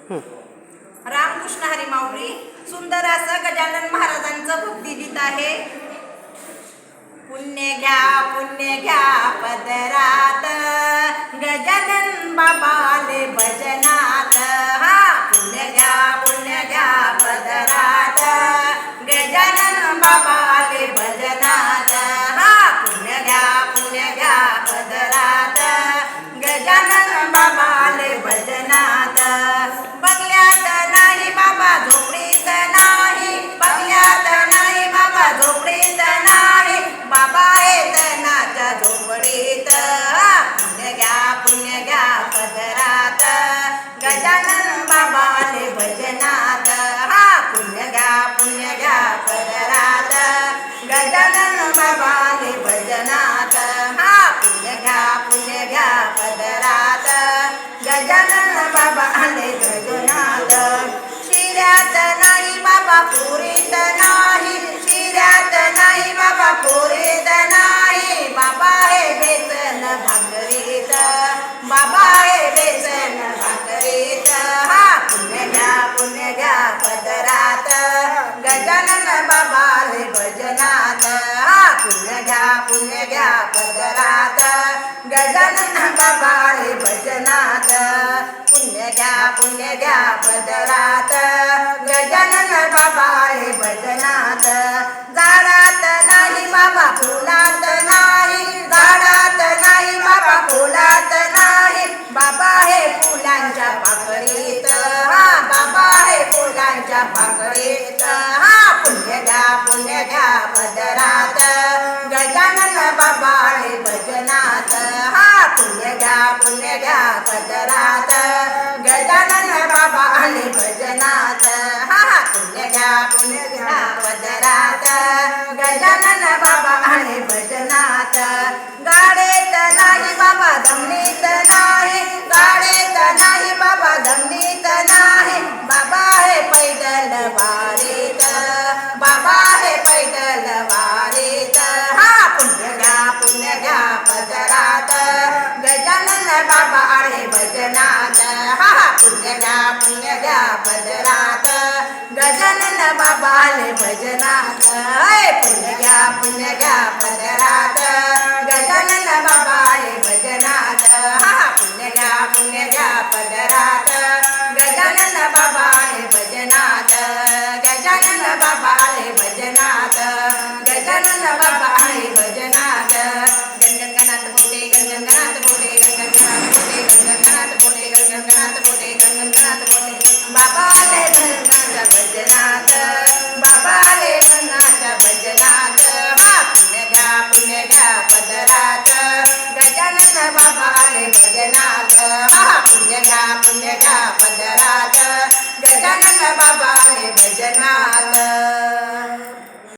रामकृष्ण हरी माऊली सुंदर असं गजानन महाराजांचं भक्तिगीत आहे. पुण्य घ्या पदरात गजानन बाबाले भजनात. हा पुण्य घ्या पदरात गजानन बाबाले भजनात. हा पुण्य घ्या पदरात गजानन बाबाले भजनात. बंगल्यात नाही बाबा झोपडीत नाही, बंगल्यात नाही बाबा झोपडीत नाही, बाबा आहे तनाच्या झोपडीत. पुण्य घ्या पदरात गजानन बाबाले भजनात. हा पुण्य घ्या पदरात गजानन बाबाले भजनात. हा पुण्य घ्या पदरात गजानन बाबाले भजनात. शिऱ्यात नाही बाबा पुरीत नाही, शिऱ्यात नाही बाबा पुरीत नाही, बाबा हे बेसन भाकरीत, बाबा हे बेसन भाकरीत. हा पुण्य घ्या पदरात गजानन बाबाले भजनात. हा पुण्य घ्या पदरात गजानन बाबाले भजनात. पुण्य घ्या पदरात गजानन बाबाले भजनात. झाडात नाही बाबा फुलात नाही, झाडात नाही बाबा फुलात नाही, बाबा हे फुलांच्या पाकळीत. हा बाबा हे फुलांच्या पाकळीत. हा पुण्य घ्या पदरात गजानन बाबाले भजनात. हा पुण्य घ्या पदरात गजानन बाबाले भजनात. हा पुण्य घ्या पदरात गजानन बाबाले भजनात. गाडेत नाही बाबा धमनीत नाही, गाडेत नाही बाबा धमनीत नाही, बाबा हे पैदल वारीत, बाबा हे पैदल वारीत. हा पुण्य घ्या पदरात गजानन बाबाले भजनात. हा पुण्य घ्या पदरात गजानन बाबाले भजनात. पुण्य घ्या पदरात गजानन बाबाले भजनात. हा पुण्य घ्या पदरात गजानन बाबाले भजनात. गजानन बाबाले भजनात, गजानन बाबाले भजनात. गणगणात बोले गणगणात बोले गणगणात बोले गणगणात बोले गणगणात बोले गणगणात बोले, बाबाले भजनाच्या भजनात, बाबाले भजनाच्या भजनात. हा पुण्य घ्या पदरात गजानन बाबाले भजनात. हा पुण्य घ्या पदरात गजानन बाबाले भजनात.